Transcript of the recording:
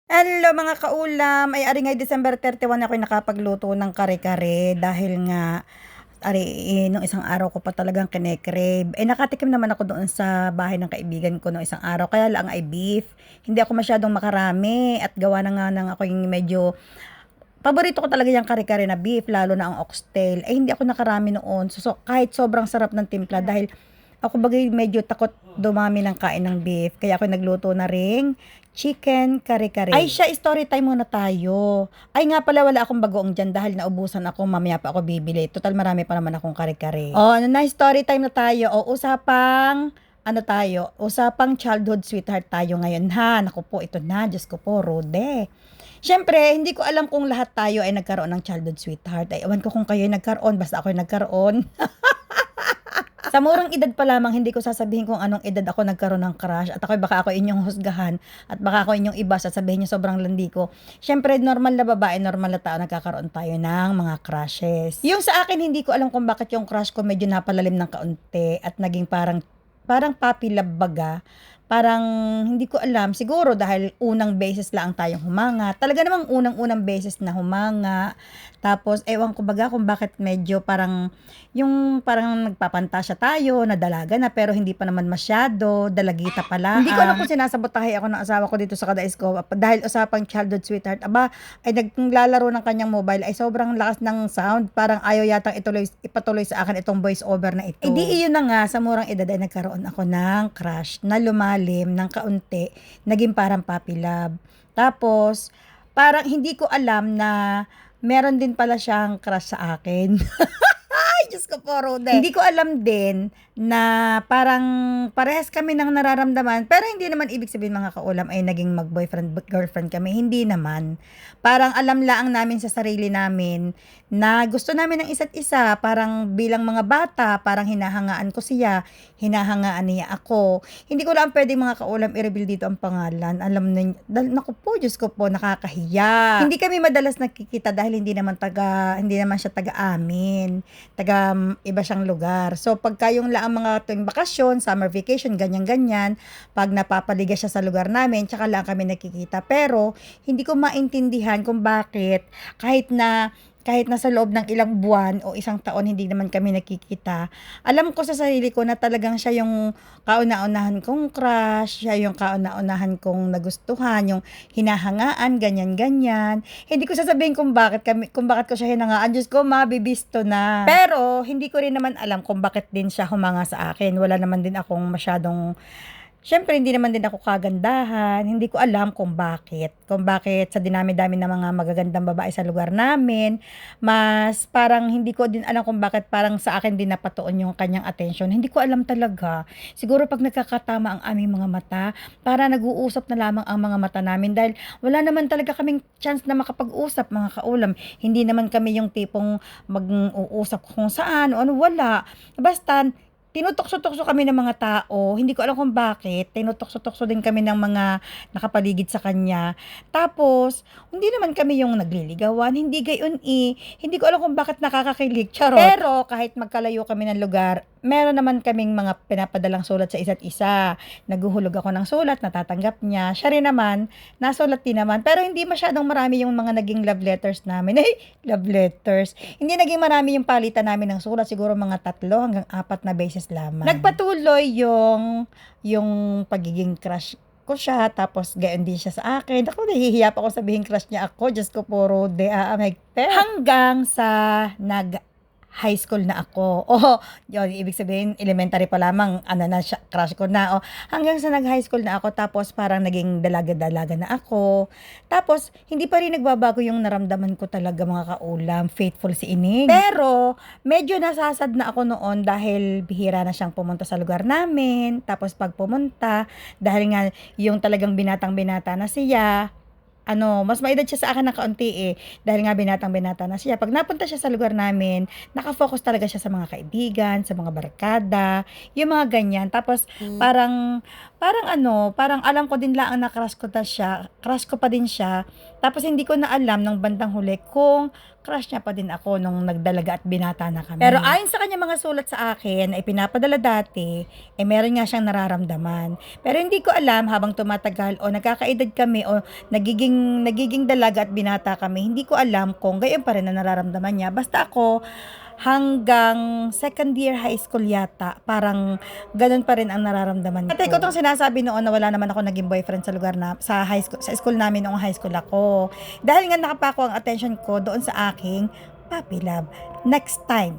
Hello mga kaulam, ay ari nga'y December 31 ako'y nakapagluto ng kare-kare dahil nga nung isang araw ko pa talagang kine-crave. Nakatikim naman ako doon sa bahay ng kaibigan ko nung isang araw, kaya lang ay beef. Hindi ako masyadong makarami at gawa na nga ng ako'y medyo paborito ko talaga yung kare-kare na beef, lalo na ang oxtail. Hindi ako nakarami noon. Kahit sobrang sarap ng timpla dahil ako bagay medyo takot dumami ng kain ng beef. Kaya ako nagluto na ring chicken kare-kare. Ay siya, story time muna tayo. Ay nga pala, wala akong bagoong dyan dahil naubusan ako, mamaya pa ako bibili. Total marami pa naman akong kare-kare. Ano na, story time na tayo. Usapang childhood sweetheart tayo ngayon ha. Naku po, ito na, Diyos ko po, Rode. Siyempre, hindi ko alam kung lahat tayo ay nagkaroon ng childhood sweetheart. Ay, ewan ko kung kayo ay nagkaroon, basta ako ay nagkaroon. Sa murang edad pa lamang, hindi ko sasabihin kung anong edad ako nagkaroon ng crush at baka ako inyong husgahan at baka ako inyong iba sasabihin niyo sobrang landi ko. Siyempre, normal na babae, normal na tao, nagkakaroon tayo ng mga crushes. Yung sa akin, hindi ko alam kung bakit yung crush ko medyo napalalim ng kaunti at naging parang puppy love baga. Parang hindi ko alam, siguro dahil unang beses lang tayong humanga. Talaga namang unang-unang beses na humanga. Tapos ewan ko baga kung bakit medyo parang nagpapantasya tayo, na dalaga na pero hindi pa naman masyado, dalagita pa lang. Hindi ko alam kung sinasabotahe ako ng asawa ko dito sa kadais ko dahil usapang childhood sweetheart. Ay naglalaro ng kanyang mobile ay sobrang lakas ng sound, parang ayaw yatang ipatuloy sa akin itong voice over na ito. Di iyon na nga, sa murang edad ay nagkaroon ako ng crush na lumalim ng kaunti, naging parang puppy love. Tapos parang hindi ko alam na meron din pala siyang crush sa akin. Ay, Diyos ko po, Rode. Hindi ko alam din na parang parehas kami ng nararamdaman, pero hindi naman ibig sabihin mga kaulam ay naging mag-boyfriend, girlfriend kami. Hindi naman. Parang alam laang namin sa sarili namin na gusto namin ng isa't isa. Parang bilang mga bata, parang hinahangaan ko siya, hinahangaan niya ako. Hindi ko lang pwede mga kaulam i-reveal dito ang pangalan. Alam niyo, naku po, Diyos ko po, nakakahiya. Hindi kami madalas nakikita dahil hindi naman siya taga-amin. Iba siyang lugar. So, pagka yung laang mga tuwing bakasyon, summer vacation, ganyan-ganyan, pag napapaliga siya sa lugar namin, tsaka lang kami nakikita. Pero, hindi ko maintindihan kung bakit, kahit na sa loob ng ilang buwan o isang taon hindi naman kami nakikita, alam ko sa sarili ko na talagang siya yung kauna-unahan kong crush, siya yung kauna-unahan kong nagustuhan, yung hinahangaan, ganyan-ganyan. Hindi ko sasabihin kung bakit ko siya hinangaan. Diyos ko, mabibisto na. Pero, hindi ko rin naman alam kung bakit din siya humanga sa akin. Wala naman din akong masyadong, siyempre, hindi naman din ako kagandahan. Hindi ko alam kung bakit. Kung bakit sa dinami-dami ng mga magagandang babae sa lugar namin, mas parang hindi ko din alam kung bakit parang sa akin din napatuon yung kanyang attention. Hindi ko alam talaga. Siguro pag nagkakatama ang aming mga mata, para nag-uusap na lamang ang mga mata namin dahil wala naman talaga kaming chance na makapag-usap mga kaulam. Hindi naman kami yung tipong mag-uusap kung saan o ano, wala. Basta, tinutokso-tokso kami ng mga tao, hindi ko alam kung bakit, tinutokso-tokso din kami ng mga nakapaligid sa kanya. Tapos, hindi naman kami yung nagliligawan, hindi gayon hindi ko alam kung bakit nakakakilig, charot. Pero, kahit magkalayo kami ng lugar, meron naman kaming mga pinapadalang sulat sa isa't isa. Naghuhulog ako ng sulat, natatanggap niya. Siya rin naman, nasulat din naman. Pero hindi masyadong marami yung mga naging love letters namin. Love letters. Hindi naging marami yung palitan namin ng sulat. Siguro mga 3 hanggang 4 na beses lamang. Nagpatuloy yung pagiging crush ko siya, tapos gayon din siya sa akin. Ako, nahihiya pa ako sabihin crush niya ako. Diyos ko, puro hanggang sa high school na ako. Yun, ibig sabihin, elementary pa lamang, na siya, crush ko na. Hanggang sa nag-high school na ako, tapos parang naging dalaga-dalaga na ako. Tapos, hindi pa rin nagbabago yung naramdaman ko talaga mga kaulam. Faithful si Ining. Pero, medyo nasasad na ako noon dahil bihira na siyang pumunta sa lugar namin. Tapos, pag pumunta, dahil nga yung talagang binatang-binata na siya, mas maedad siya sa akin ng kaunti dahil nga binatang-binata na siya. Pag napunta siya sa lugar namin, nakafocus talaga siya sa mga kaibigan, sa mga barkada, yung mga ganyan. Tapos, parang parang ano, parang alam ko din laang na crush ko pa din siya. Tapos hindi ko na alam nung bandang huli kung crush niya pa din ako nung nagdalaga at binata na kami. Pero ayon sa kanya mga sulat sa akin ay pinapadala dati, meron nga siyang nararamdaman. Pero hindi ko alam habang tumatagal o nagkakaedad kami o nagiging dalaga at binata kami, hindi ko alam kung gayon pa rin na nararamdaman niya. Basta ako, hanggang second year high school yata, parang ganun pa rin ang nararamdaman ko. Ate ko itong sinasabi noon na wala naman ako naging boyfriend sa lugar na, sa high school, sa school namin noong high school ako. Dahil nga nakapako ang attention ko doon sa aking puppy love. Next time,